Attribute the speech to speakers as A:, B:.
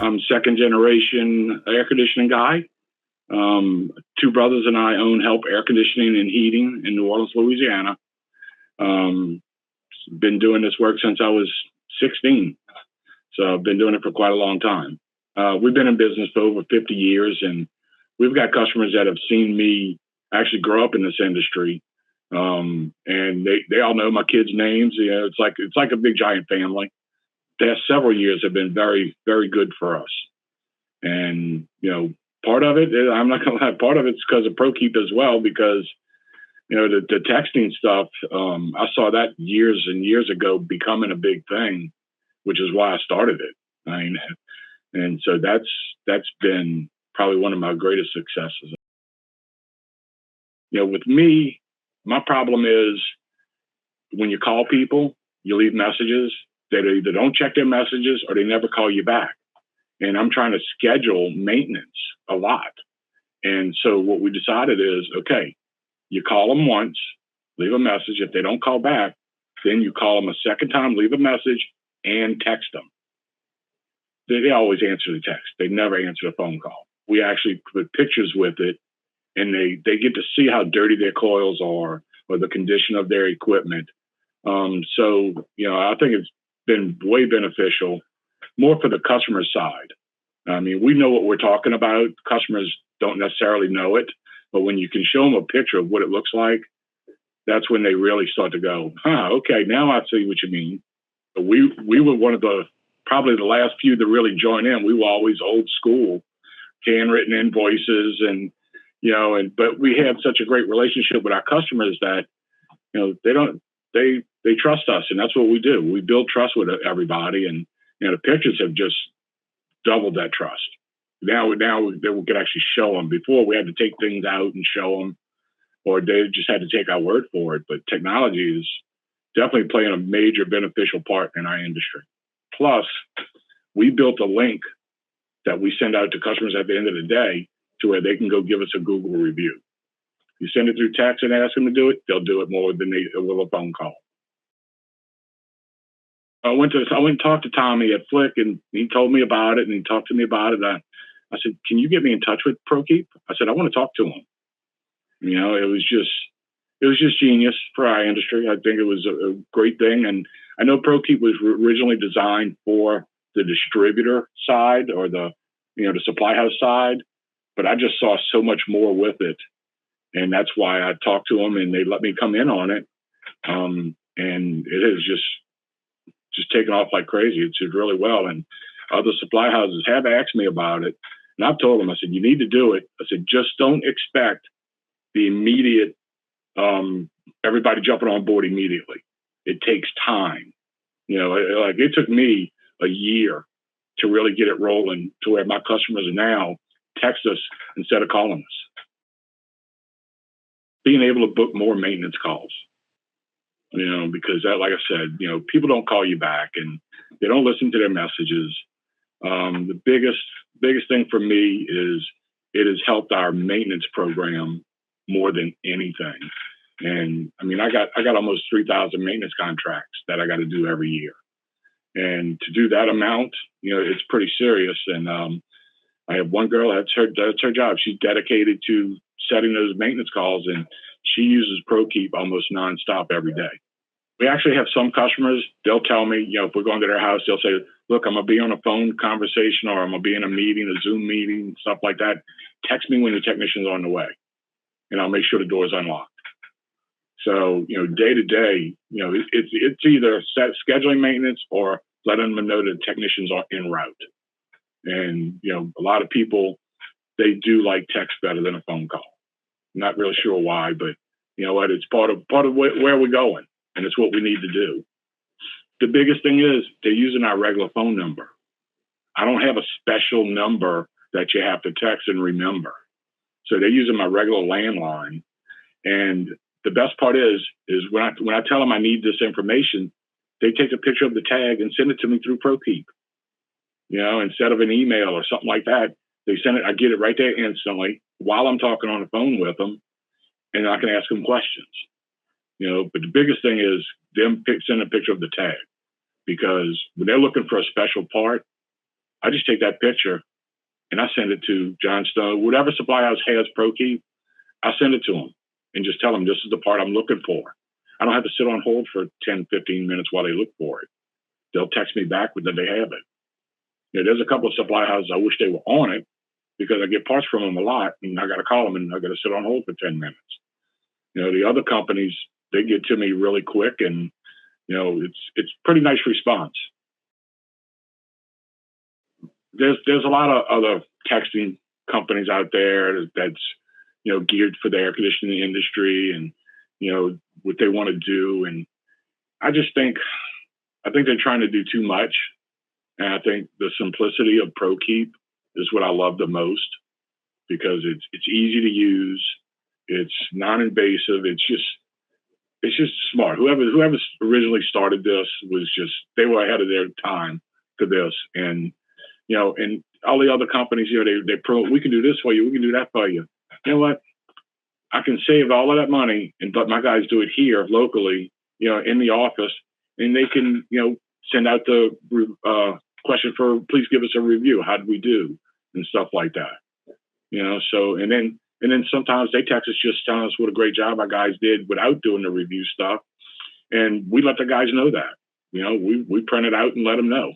A: I'm second generation air conditioning guy. Two brothers and I own Help Air Conditioning and Heating in New Orleans, Louisiana. Been doing this work since I was 16. So I've been doing it for quite a long time. We've been in business for over 50 years, and we've got customers that have seen me actually grow up in this industry. And they all know my kids' names. You know, it's like a big giant family. The past several years have been very, very good for us. And, you know, part of it, I'm not going to lie, part of it's because of ProKeep as well, because, you know, the texting stuff, I saw that years and years ago becoming a big thing, which is why I started it. I mean, and so that's been probably one of my greatest successes. You know, with me, my problem is when you call people, you leave messages, they either don't check their messages or they never call you back. And I'm trying to schedule maintenance a lot. And so what we decided is, okay, you call them once, leave a message. If they don't call back, then you call them a second time, leave a message, and text them. They always answer the text. They never answer the phone call. We actually put pictures with it, and they get to see how dirty their coils are or the condition of their equipment. So, you know, I think it's been way beneficial, more for the customer side. I mean, we know what we're talking about. Customers don't necessarily know it, but when you can show them a picture of what it looks like, that's when they really start to go, okay, now I see what you mean. But we were one of probably the last few to really join in. We were always old school, handwritten invoices, and, you know, but we have such a great relationship with our customers that, you know, they trust us, and that's what we do. We build trust with everybody, and, you know, the pictures have just doubled that trust. Now we can actually show them. Before, we had to take things out and show them, or they just had to take our word for it. But technology is definitely playing a major beneficial part in our industry. Plus, we built a link that we send out to customers at the end of the day to where they can go give us a Google review. You send it through text and ask them to do it, they'll do it more than they will a phone call. I went and talked to Tommy at Flick, and he told me about it, and he talked to me about it. I said, can you get me in touch with ProKeep? I said, I want to talk to him. You know, it was just genius for our industry. I think it was a great thing. And I know ProKeep was originally designed for the distributor side or the supply house side, but I just saw so much more with it. And that's why I talked to them, and they let me come in on it. And it has just taken off like crazy. It's did really well. And other supply houses have asked me about it. And I've told them, I said, you need to do it. I said, just don't expect the immediate, everybody jumping on board immediately. It takes time. You know, like it took me a year to really get it rolling to where my customers are now text us instead of calling us. Being able to book more maintenance calls. You know, because that, like I said, you know, people don't call you back and they don't listen to their messages. The biggest thing for me is it has helped our maintenance program more than anything. And I mean, I got almost 3,000 maintenance contracts that I got to do every year. And to do that amount, you know, it's pretty serious. And I have one girl, that's her job. She's dedicated to setting those maintenance calls, and she uses ProKeep almost nonstop every day. We actually have some customers, they'll tell me, you know, if we're going to their house, they'll say, look, I'm going to be on a phone conversation, or I'm going to be in a meeting, a Zoom meeting, stuff like that. Text me when the technician's on the way, and I'll make sure the door's unlocked. So, you know, day to day, you know, it's either scheduling maintenance or letting them know that technicians are en route. And, you know, a lot of people, they do like text better than a phone call. I'm not really sure why, but you know what? It's part of where we're going, and it's what we need to do. The biggest thing is they're using our regular phone number. I don't have a special number that you have to text and remember. So they're using my regular landline. And the best part is when I tell them I need this information, they take a picture of the tag and send it to me through ProKeep. You know, instead of an email or something like that, they send it. I get it right there instantly while I'm talking on the phone with them, and I can ask them questions. You know, but the biggest thing is them sending a picture of the tag, because when they're looking for a special part, I just take that picture and I send it to John Stone, whatever supply house has ProKeep. I send it to them and just tell them this is the part I'm looking for. I don't have to sit on hold for 10, 15 minutes while they look for it. They'll text me back that they have it. There's a couple of supply houses I wish they were on it because I get parts from them a lot, and I got to call them and I got to sit on hold for 10 minutes. The other companies, they get to me really quick, and it's pretty nice response. There's a lot of other texting companies out there that's geared for the air conditioning industry and what they want to do, and I think they're trying to do too much, and I think the simplicity of ProKeep is what I love the most because it's easy to use, it's non-invasive, it's just smart. Whoever originally started this they were ahead of their time for this, and and all the other companies, we can do this for you, we can do that for you. You know what? I can save all of that money and let my guys do it here locally, in the office, and they can, send out the question for, please give us a review. How did we do? And stuff like that. So, and then sometimes they text us just telling us what a great job our guys did without doing the review stuff. And we let the guys know that, we print it out and let them know.